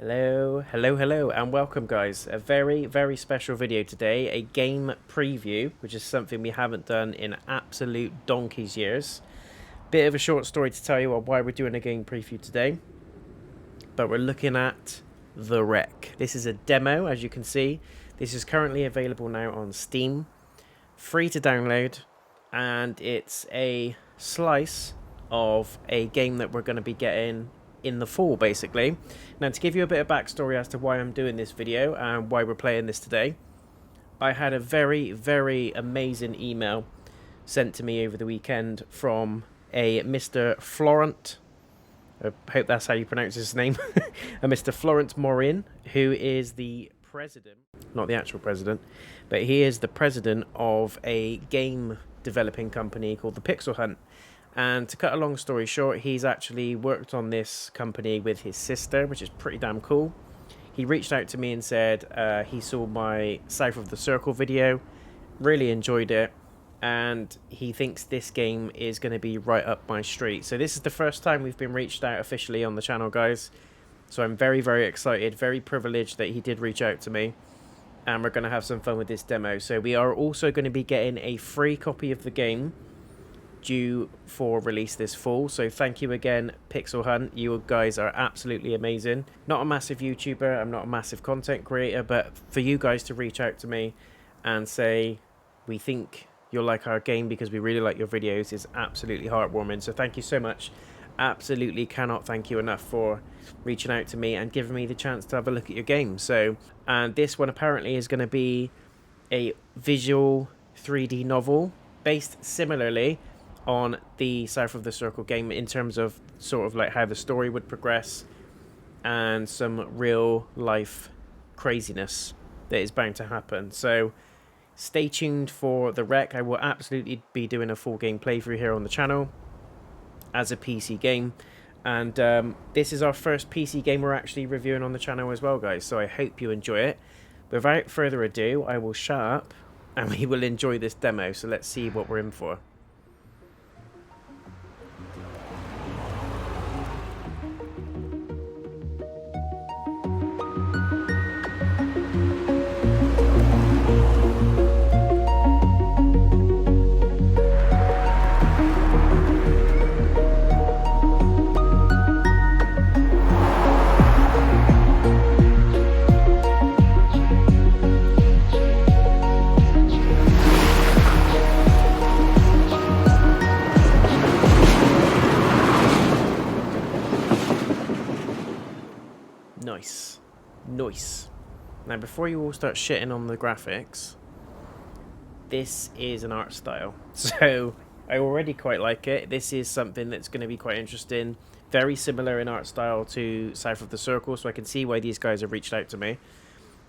Hello, and welcome, guys. A very special video today, a game preview, which is something we haven't done in absolute donkey's years. Bit of a short story to tell you on why we're doing a game preview today, but we're looking at The Wreck. This is a demo, as you can see. This is currently available now on Steam, free to download, and it's a slice of a game that we're going to be getting in the fall, basically. Now, to give you a bit of backstory as to why I'm doing this video and why we're playing this today, I had a very amazing email sent to me over the weekend from a Mr. Florent. I hope that's how you pronounce his name. A Mr. Florent Morin, who is the president, not the actual president, but he is the president of a game developing company called the Pixel Hunt. And to cut a long story short, he's actually worked on this company with his sister, which is pretty damn cool. He reached out to me and said he saw my South of the Circle video, really enjoyed it, and he thinks this game is going to be right up my street. So this is the first time we've been reached out officially on the channel, guys. So I'm very excited, very privileged that he did reach out to me, and we're going to have some fun with this demo. So we are also going to be getting a free copy of the game due for release this fall. So thank you again, Pixel Hunt. You guys are absolutely amazing. Not a massive YouTuber, I'm not a massive content creator, but for you guys to reach out to me and say we think you'll like our game because we really like your videos is absolutely heartwarming. So thank you so much. Absolutely cannot thank you enough for reaching out to me and giving me the chance to have a look at your game. So, and this one apparently is going to be a visual 3D novel based similarly on the South of the Circle game in terms of sort of like how the story would progress and some real life craziness that is bound to happen. So stay tuned for The Wreck. I will absolutely be doing a full game playthrough here on the channel as a PC game, and this is our first PC game we're actually reviewing on the channel as well, guys, so I hope you enjoy it. Without further ado, I will shut up and we will enjoy this demo. So let's see what we're in for. Nice. Now, before you all start shitting on the graphics, this is an art style. So I already quite like it. This is something that's going to be quite interesting. Very similar in art style to South of the Circle, so I can see why these guys have reached out to me.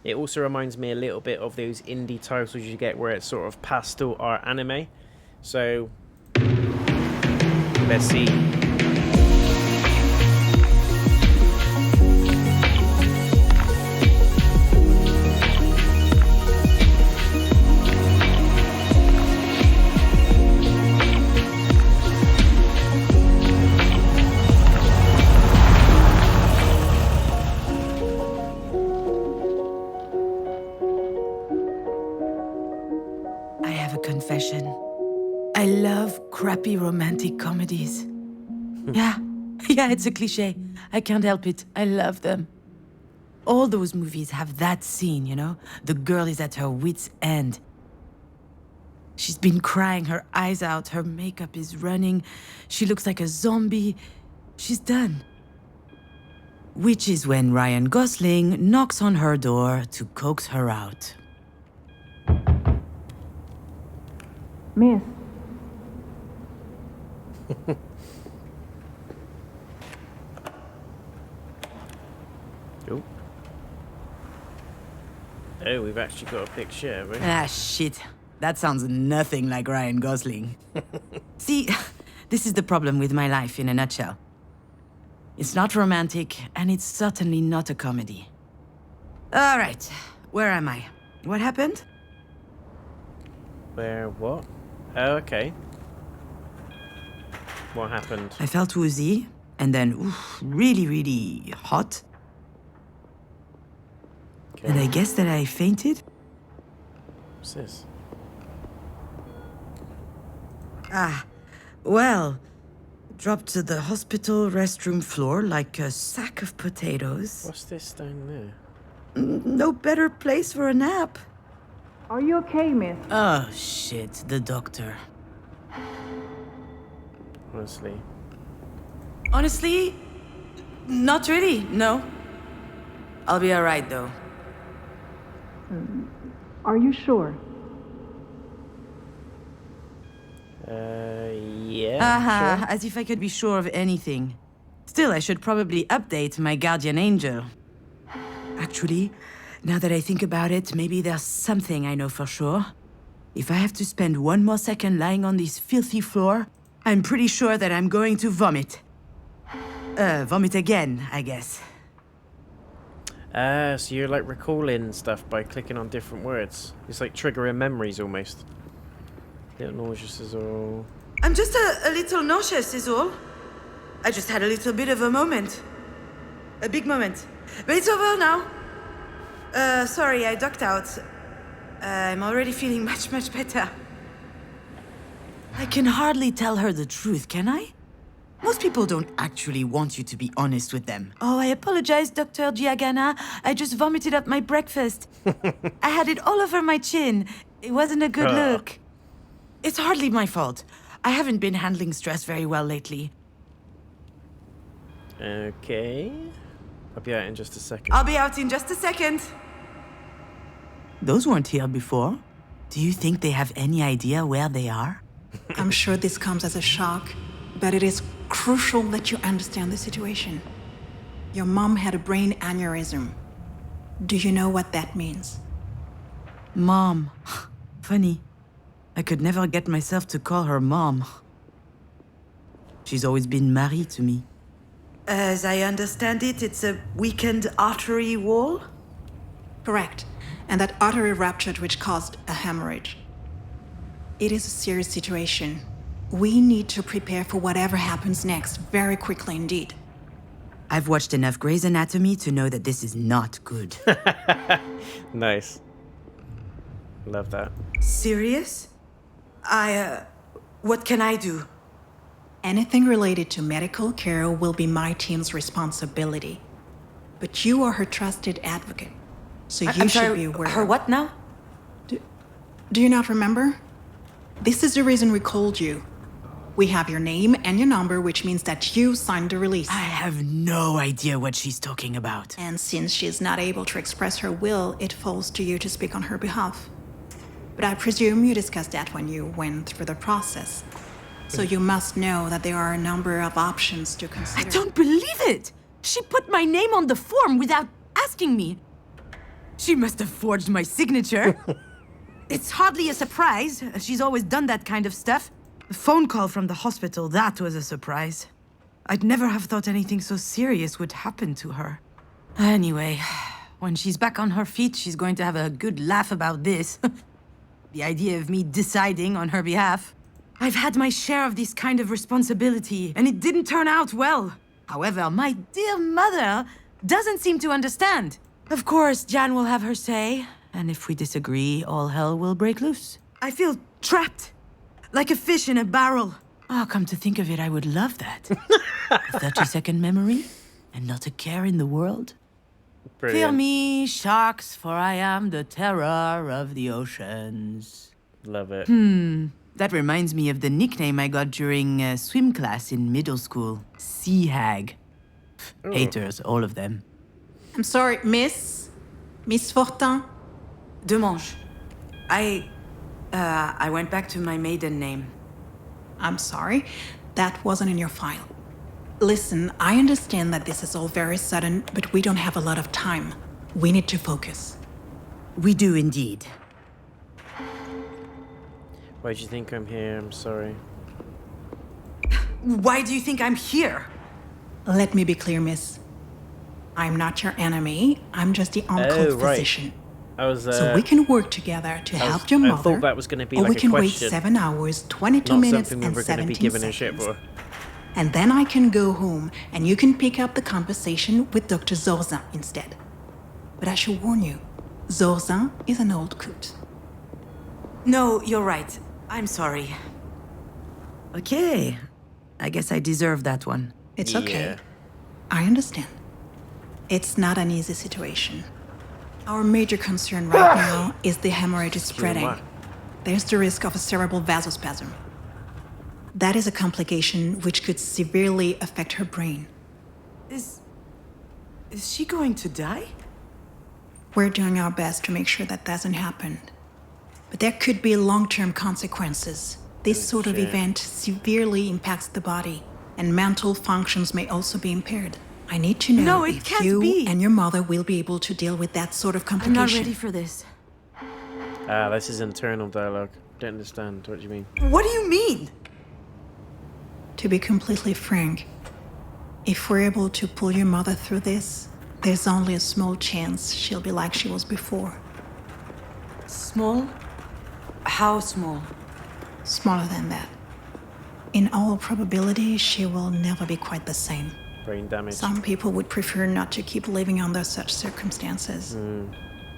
It also reminds me a little bit of those indie titles you get where it's sort of pastel art anime. So let's see. Confession. I love crappy romantic comedies. Yeah, it's a cliche. I can't help it. I love them. All those movies have that scene, you know? The girl is at her wit's end. She's been crying her eyes out. Her makeup is running. She looks like a zombie. She's done. Which is when Ryan Gosling knocks on her door to coax her out. Miss. Oh, we've actually got a picture, have we? Ah, shit. That sounds nothing like Ryan Gosling. See, this is the problem with my life in a nutshell. It's not romantic, and it's certainly not a comedy. All right, where am I? What happened? Where, what? Oh, okay. What happened? I felt woozy, and then really hot. And I guess that I fainted? What's this? Ah, well, dropped to the hospital restroom floor like a sack of potatoes. What's this down there? No better place for a nap. Are you okay, miss? Oh, shit, the doctor. Honestly. Honestly, not really, no. I'll be alright, though. Are you sure? Yeah. Aha, Sure. as if I could be sure of anything. Still, I should probably update my guardian angel. Actually, now that I think about it, maybe there's something I know for sure. If I have to spend one more second lying on this filthy floor, I'm pretty sure that I'm going to vomit. Vomit again, I guess. So you're like recalling stuff by clicking on different words. It's like triggering memories almost. Little nauseous is all. I'm just a little nauseous, is all. I just had a little bit of a moment. A big moment. But it's over now. Sorry, I ducked out. I'm already feeling much, much better. I can hardly tell her the truth, can I? Most people don't actually want you to be honest with them. Oh, I apologize, Dr. Giagana. I just vomited up my breakfast. I had it all over my chin. It wasn't a good look. It's hardly my fault. I haven't been handling stress very well lately. Okay. I'll be out in just a second. I'll be out in just a second. Those weren't here before. Do you think they have any idea where they are? I'm sure this comes as a shock, but it is crucial that you understand the situation. Your mom had a brain aneurysm. Do you know what that means? Mom. Funny. I could never get myself to call her mom. She's always been married to me. As I understand it, it's a weakened artery wall? Correct. And that artery ruptured, which caused a hemorrhage. It is a serious situation. We need to prepare for whatever happens next, very quickly indeed. I've watched enough Grey's Anatomy to know that this is not good. Nice. Love that. Serious? What can I do? Anything related to medical care will be my team's responsibility. But you are her trusted advocate, so you should be aware. Her what now? Do you not remember? This is the reason we called you. We have your name and your number, which means that you signed the release. I have no idea what she's talking about. And since she's not able to express her will, it falls to you to speak on her behalf. But I presume you discussed that when you went through the process. So you must know that there are a number of options to consider. I don't believe it! She put my name on the form without asking me. She must have forged my signature. It's hardly a surprise. She's always done that kind of stuff. The phone call from the hospital, that was a surprise. I'd never have thought anything so serious would happen to her. Anyway, when she's back on her feet, she's going to have a good laugh about this. The idea of me deciding on her behalf. I've had my share of this kind of responsibility, and it didn't turn out well. However, my dear mother doesn't seem to understand. Of course, Jan will have her say, and if we disagree, all hell will break loose. I feel trapped, like a fish in a barrel. Oh, come to think of it, I would love that. A 30-second memory, and not a care in the world. Fear Brilliant. me, sharks, for I am the terror of the oceans. Love it. That reminds me of the nickname I got during swim class in middle school. Sea Hag. Haters, all of them. I'm sorry, Miss Fortin. Demange. I went back to my maiden name. I'm sorry, that wasn't in your file. Listen, I understand that this is all very sudden, but we don't have a lot of time. We need to focus. We do indeed. Why do you think I'm here? I'm sorry. Why do you think I'm here? Let me be clear, miss. I'm not your enemy. I'm just the on-call right. physician. I was. So we can work together to help your mother. I thought that was going to be or like we a can wait question. 7 hours, 22 Not minutes, something we and were going to be 17 given a shit seconds. for. And then I can go home, and you can pick up the conversation with Dr. Zorzan instead. But I should warn you, Zorzin is an old coot. No, you're right. I'm sorry. Okay. I guess I deserve that one. It's Yeah. okay. I understand. It's not an easy situation. Our major concern right now is the hemorrhage is spreading. moi. There's the risk of a cerebral vasospasm. That is a complication which could severely affect her brain. Is she going to die? We're doing our best to make sure that doesn't happen. But there could be long-term consequences. This sort of Okay. event severely impacts the body, and mental functions may also be impaired. I need to know No, it if can't you be. and your mother will be able to deal with that sort of I'm complication. not ready for this. Ah, this is internal dialogue. Don't understand. What do you mean? What do you mean? To be completely frank, if we're able to pull your mother through this, there's only a small chance she'll be like she was before. Small? How small? Smaller than that. In all probability, she will never be quite the same. Brain damage. Some people would prefer not to keep living under such circumstances.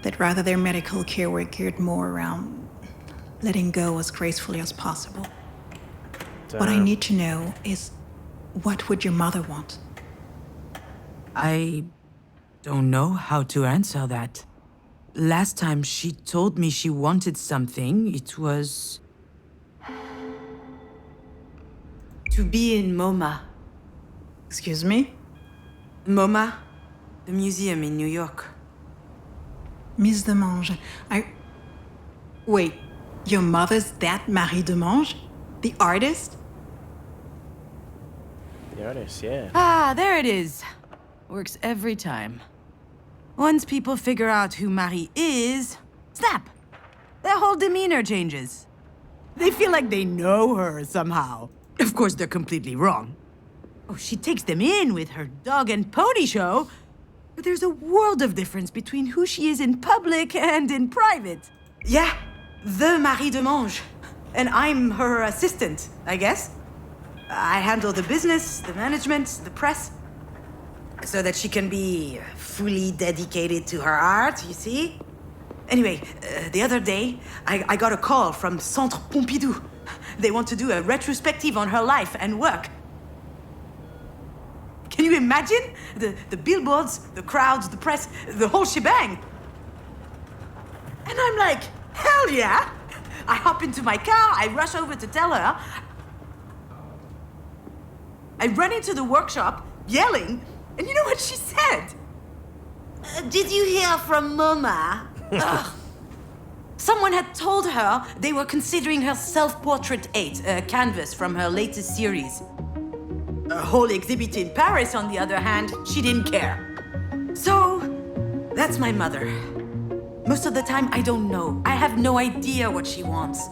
That rather their medical care were geared more around letting go as gracefully as possible. What I Damn. need to know is, what would your mother want? I don't know how to answer that. Last time she told me she wanted something, it was to be in MoMA. Excuse me? MoMA, the museum in New York. Miss Demange, Wait, your mother's that Marie Demange? The artist? The artist, yeah. Ah, there it is. Works every time. Once people figure out who Marie is, snap! Their whole demeanor changes. They feel like they know her somehow. Of course, they're completely wrong. Oh, she takes them in with her dog and pony show, but there's a world of difference between who she is in public and in private. Yeah, the Marie Demange. And I'm her assistant, I guess. I handle the business, the management, the press, so that she can be fully dedicated to her art, you see? Anyway, the other day, I got a call from Centre Pompidou. They want to do a retrospective on her life and work. Can you imagine? The billboards, the crowds, the press, the whole shebang. And I'm like, hell yeah! I hop into my car, I rush over to tell her. I run into the workshop, yelling, and you know what she said? Did you hear from Mama? Ugh. Someone had told her they were considering her self-portrait 8, a canvas from her latest series. A whole exhibit in Paris, on the other hand, she didn't care. So, that's my mother. Most of the time, I don't know. I have no idea what she wants.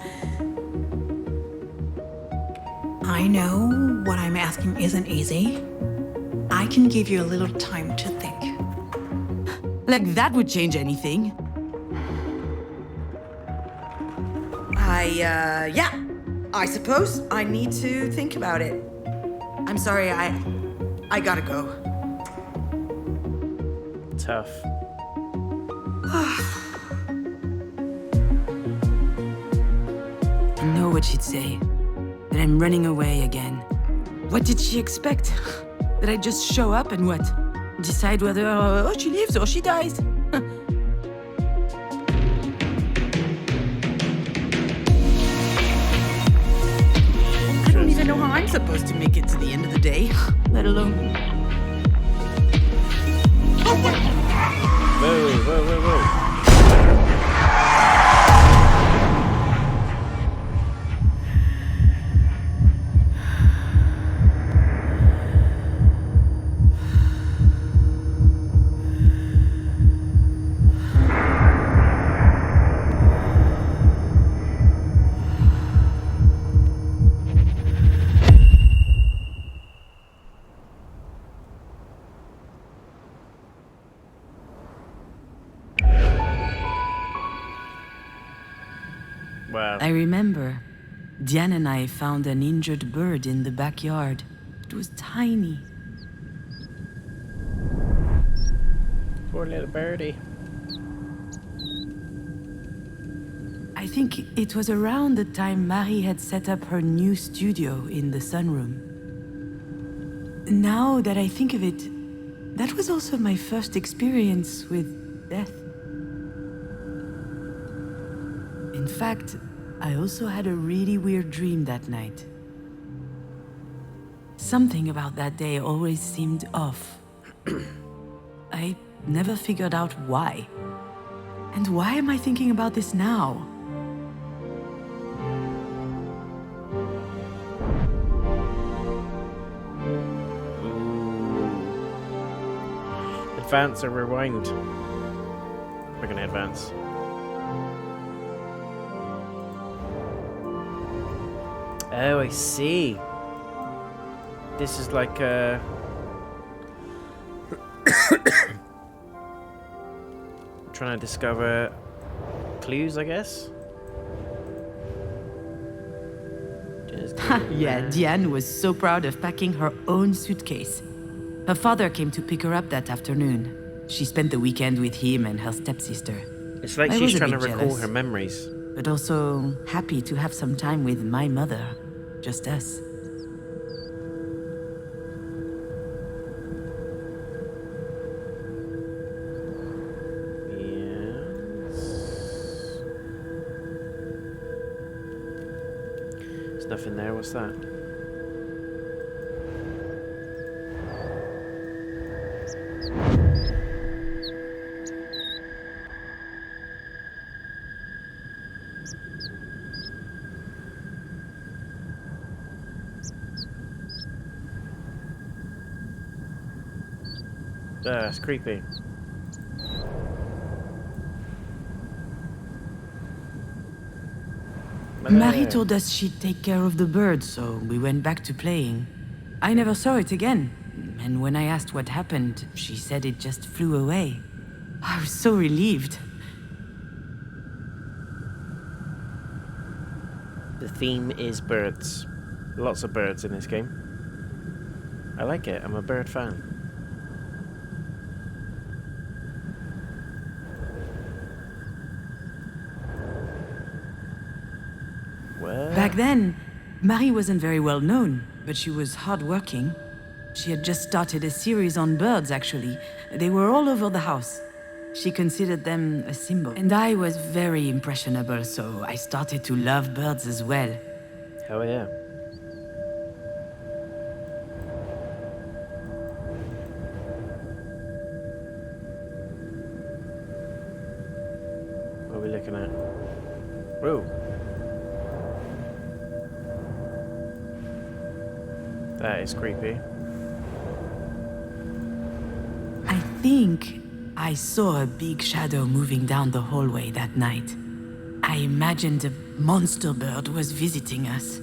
I know what I'm asking isn't easy. I can give you a little time to think. Like that would change anything. I suppose I need to think about it. I'm sorry, I gotta go. Tough. I know what she'd say. That I'm running away again. What did she expect? That I just show up and what? Decide whether she lives or she dies? I don't even know how I'm supposed to make it to the end of the day, let alone... Whoa. Wow. I remember. Diane and I found an injured bird in the backyard. It was tiny. Poor little birdie. I think it was around the time Marie had set up her new studio in the sunroom. Now that I think of it, that was also my first experience with death. In fact, I also had a really weird dream that night. Something about that day always seemed off. I never figured out why. And why am I thinking about this now? Advance or rewind? We're gonna advance. Oh, I see. This is like a... trying to discover clues, I guess? Yeah, Diane was so proud of packing her own suitcase. Her father came to pick her up that afternoon. She spent the weekend with him and her stepsister. It's like I she's was a trying to bit recall jealous, her memories. but also happy to have some time with my mother. Just us. Yes. There's nothing there. What's that? It's creepy. Marie told us she'd take care of the birds, so we went back to playing. I never saw it again, and when I asked what happened, she said it just flew away. I was so relieved. The theme is birds. Lots of birds in this game. I like it. I'm a bird fan. Back then, Marie wasn't very well known, but she was hardworking. She had just started a series on birds, actually. They were all over the house. She considered them a symbol. And I was very impressionable, so I started to love birds as well. Hell yeah. What are we looking at? Whoa. That is creepy. I think I saw a big shadow moving down the hallway that night. I imagined a monster bird was visiting us.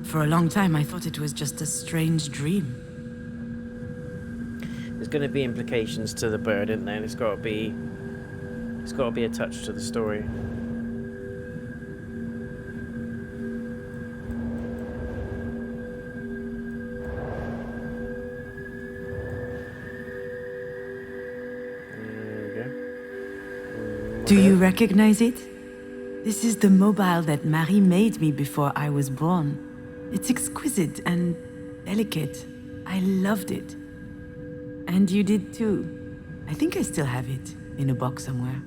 For a long time, I thought it was just a strange dream. There's going to be implications to the bird, isn't there? And it's got to be a touch to the story. Do you recognize it? This is the mobile that Marie made me before I was born. It's exquisite and delicate. I loved it. And you did too. I think I still have it in a box somewhere.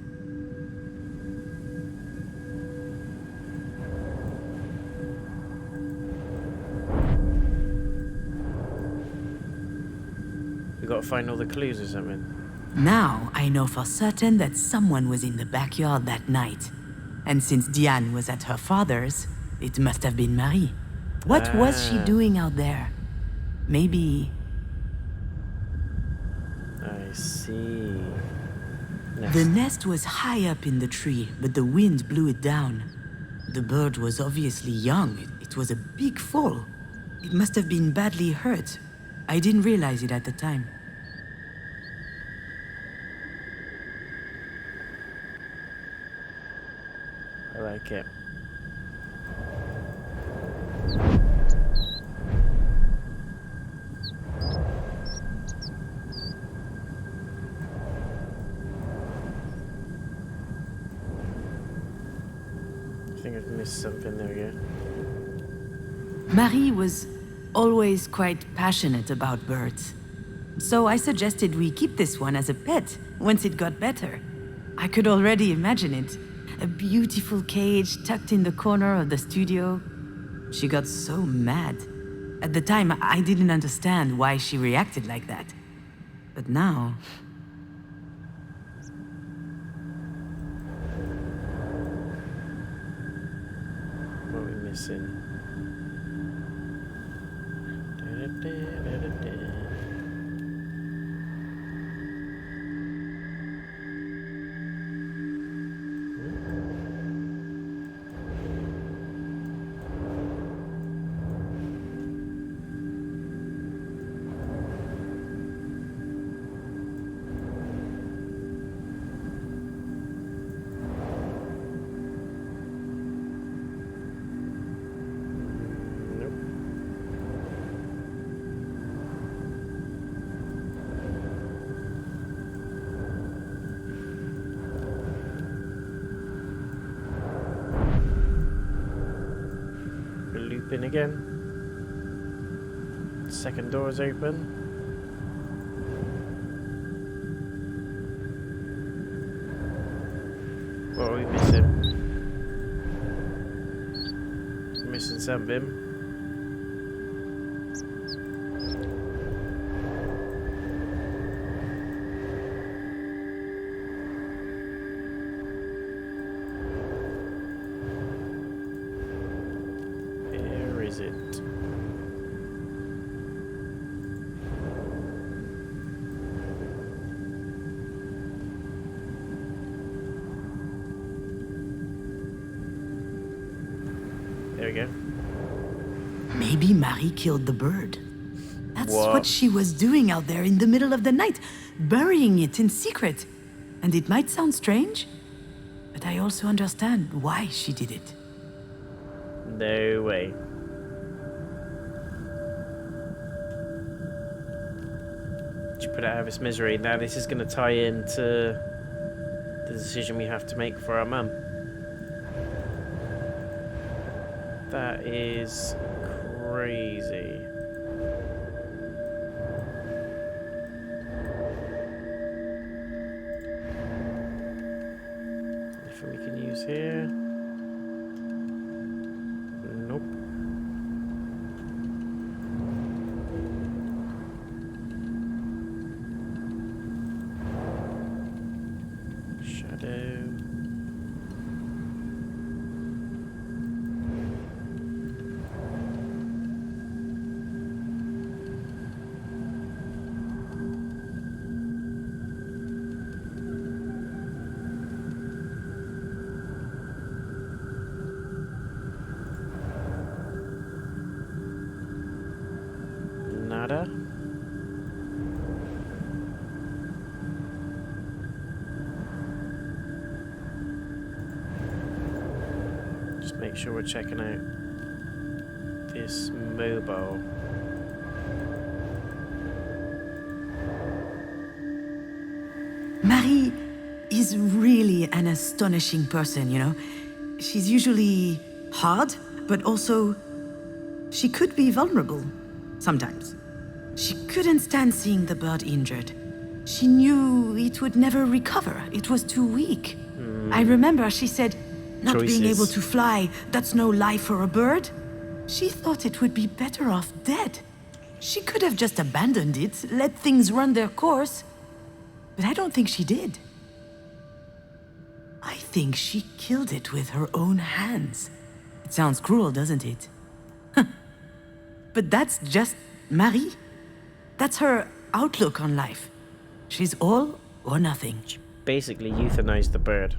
We got to find all the clues or something. Now I know for certain that someone was in the backyard that night. And since Diane was at her father's, it must have been Marie. What was she doing out there? Maybe... I see. Nest. The nest was high up in the tree, but the wind blew it down. The bird was obviously young. It was a big fall. It must have been badly hurt. I didn't realize it at the time. I like it. think I've missed something. There we go. Marie was always quite passionate about birds. So I suggested we keep this one as a pet once it got better. I could already imagine it. A beautiful cage tucked in the corner of the studio. She got so mad. At the time, I didn't understand why she reacted like that. But now... What are we missing? Looping again. Second door is open. What are we missing? We're missing something. Is it? There we go. Maybe Marie killed the bird. That's What? what she was doing out there in the middle of the night, burying it in secret. And it might sound strange, but I also understand why she did it. No way. She put it out of its misery. Now this is going to tie into the decision we have to make for our mum. That is crazy. Anything we can use here? Nope. Shadow. Nada. Just make sure we're checking out this mobile. Marie is really an astonishing person, you know? She's usually hard, but also she could be vulnerable sometimes. She couldn't stand seeing the bird injured. She knew it would never recover. It was too weak. I remember she said, not being Choices. able to fly, that's no life for a bird. She thought it would be better off dead. She could have just abandoned it, let things run their course. But I don't think she did. I think she killed it with her own hands. It sounds cruel, doesn't it? But that's just Marie. That's her outlook on life. She's all or nothing. She basically euthanized the bird.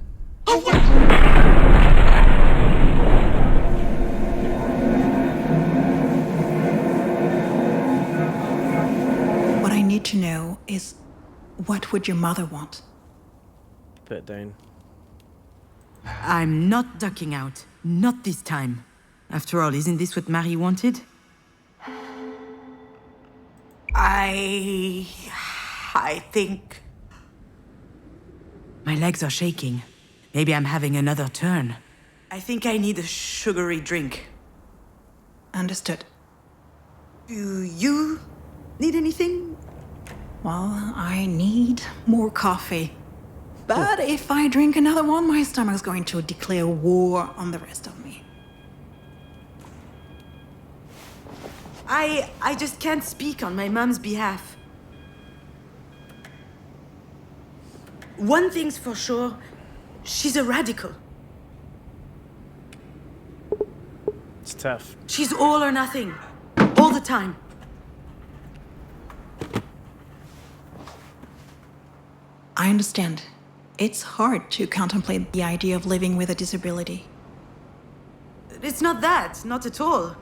What I need to know is, what would your mother want? Put it down. I'm not ducking out. Not this time. After all, isn't this what Marie wanted? I think... My legs are shaking. Maybe I'm having another turn. I think I need a sugary drink. Understood. Do you need anything? Well, I need more coffee. But if I drink another one, my stomach's going to declare war on the rest of me. I just can't speak on my mom's behalf. One thing's for sure, she's a radical. It's tough. She's all or nothing, all the time. I understand. It's hard to contemplate the idea of living with a disability. It's not that, not at all.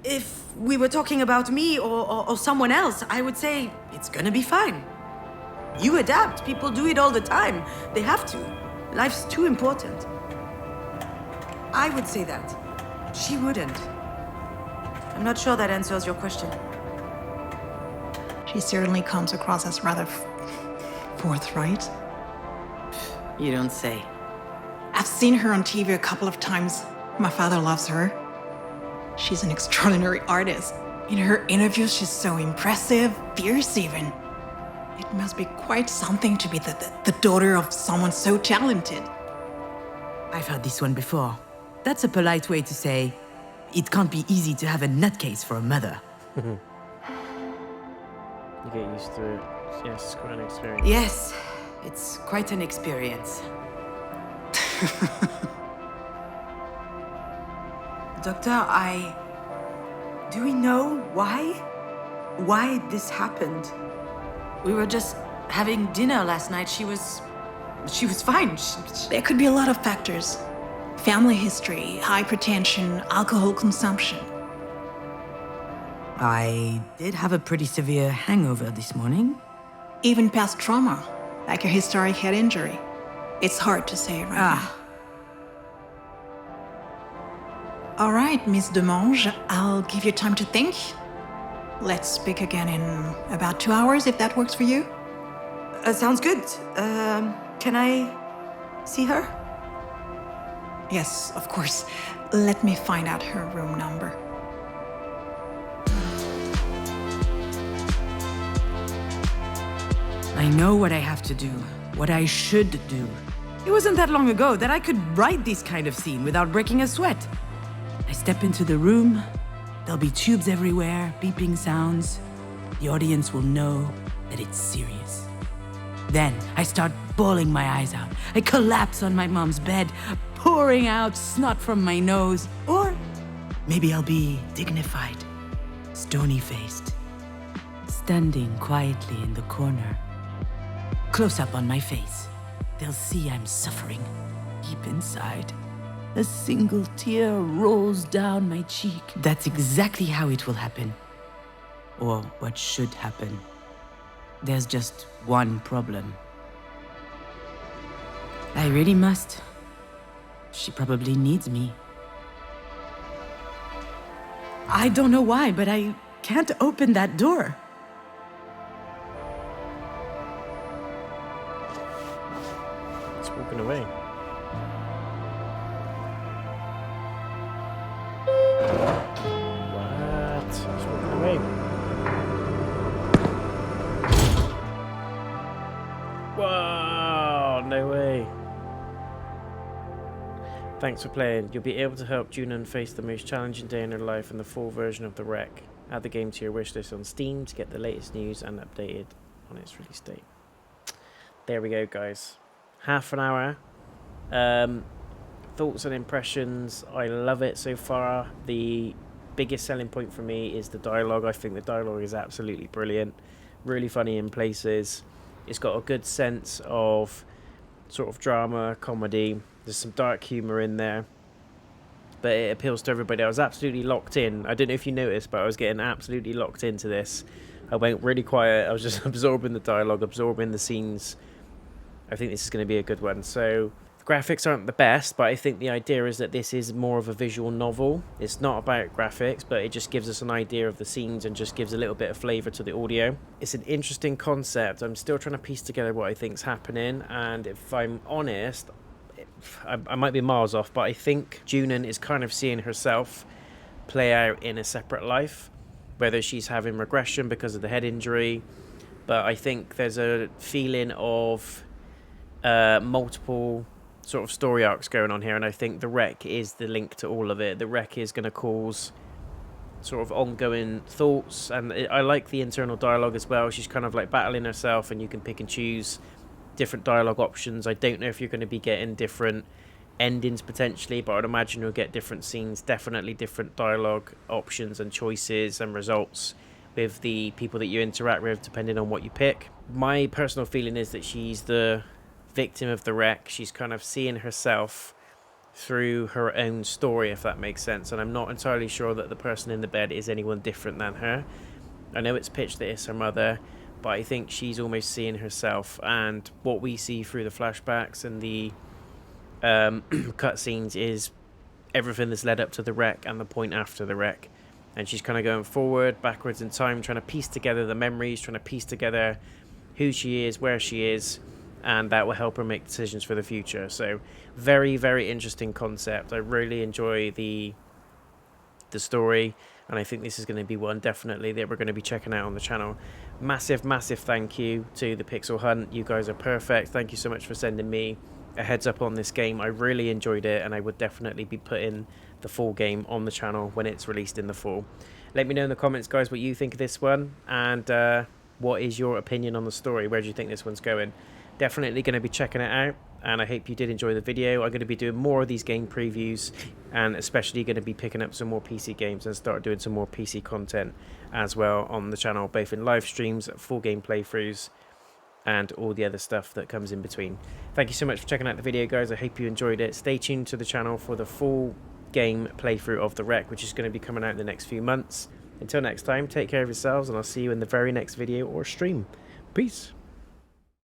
If we were talking about me or someone else, I would say it's gonna be fine. You adapt, people do it all the time. They have to. Life's too important. I would say that. She wouldn't. I'm not sure that answers your question. She certainly comes across as rather forthright. You don't say. I've seen her on TV a couple of times. My father loves her. She's an extraordinary artist. In her interviews, she's so impressive, fierce even. It must be quite something to be the daughter of someone so talented. I've heard this one before. That's a polite way to say, it can't be easy to have a nutcase for a mother. You get used to it. Yes, it's quite an experience. Yes, it's quite an experience. Doctor, do we know why? Why this happened? We were just having dinner last night. She was fine. There could be a lot of factors. Family history, hypertension, alcohol consumption. I did have a pretty severe hangover this morning. Even past trauma, like a historic head injury. It's hard to say right now. All right, Miss Demange, I'll give you time to think. Let's speak again in about 2 hours, if that works for you. Sounds good. Can I see her? Yes, of course. Let me find out her room number. I know what I have to do, what I should do. It wasn't that long ago that I could write this kind of scene without breaking a sweat. I step into the room, there'll be tubes everywhere, beeping sounds. The audience will know that it's serious. Then I start bawling my eyes out. I collapse on my mom's bed, pouring out snot from my nose. Or maybe I'll be dignified, stony-faced, standing quietly in the corner. Close up on my face. They'll see I'm suffering deep inside. A single tear rolls down my cheek. That's exactly how it will happen. Or what should happen. There's just one problem. I really must. She probably needs me. I don't know why, but I can't open that door. It's walking away. What? It's walking away. Whoa! No way. Thanks for playing. You'll be able to help Junon face the most challenging day in her life in the full version of the wreck. Add the game to your wishlist on Steam to get the latest news and updated on its release date. There we go, guys. Half an hour. Thoughts and impressions. I love it so far. The biggest selling point for me is the dialogue. I think the dialogue is absolutely brilliant. Really funny in places. It's got a good sense of sort of drama, comedy. There's some dark humour in there, but it appeals to everybody. I was absolutely locked in. I don't know if you noticed, but I was getting absolutely locked into this. I went really quiet. I was just absorbing the dialogue, absorbing the scenes. I think this is going to be a good one. So the graphics aren't the best, but I think the idea is that this is more of a visual novel. It's not about graphics, but it just gives us an idea of the scenes and just gives a little bit of flavour to the audio. It's an interesting concept. I'm still trying to piece together what I think's happening, and if I'm honest, I might be miles off, but I think Junon is kind of seeing herself play out in a separate life, whether she's having regression because of the head injury. But I think there's a feeling of multiple sort of story arcs going on here, and I think the wreck is the link to all of it. The wreck is going to cause sort of ongoing thoughts, and I like the internal dialogue as well. She's kind of like battling herself, and you can pick and choose different dialogue options. I don't know if you're going to be getting different endings potentially, but I'd imagine you'll get different scenes, definitely different dialogue options and choices and results with the people that you interact with depending on what you pick. My personal feeling is that she's the victim of the wreck. She's kind of seeing herself through her own story, if that makes sense, and I'm not entirely sure that the person in the bed is anyone different than her. I know it's pitched that it's her mother, but I think she's almost seeing herself, and what we see through the flashbacks and the cutscenes is everything that's led up to the wreck and the point after the wreck, and she's kind of going forward, backwards in time, trying to piece together the memories, trying to piece together who she is, where she is, and that will help her make decisions for the future. So very, very interesting concept. I really enjoy the story, and I think this is going to be one definitely that we're going to be checking out on the channel. Massive thank you to the Pixel Hunt. You guys are perfect. Thank you so much for sending me a heads up on this game. I really enjoyed it, and I would definitely be putting the full game on the channel when it's released in the fall. Let me know in the comments, guys, what you think of this one, and what is your opinion on the story. Where do you think this one's going? Definitely going to be checking it out, and I hope you did enjoy the video. I'm going to be doing more of these game previews, and especially going to be picking up some more PC games and start doing some more PC content as well on the channel, both in live streams, full game playthroughs, and all the other stuff that comes in between. Thank you so much for checking out the video, guys. I hope you enjoyed it. Stay tuned to the channel for the full game playthrough of the wreck, which is going to be coming out in the next few months. Until next time, take care of yourselves, and I'll see you in the very next video or stream. Peace.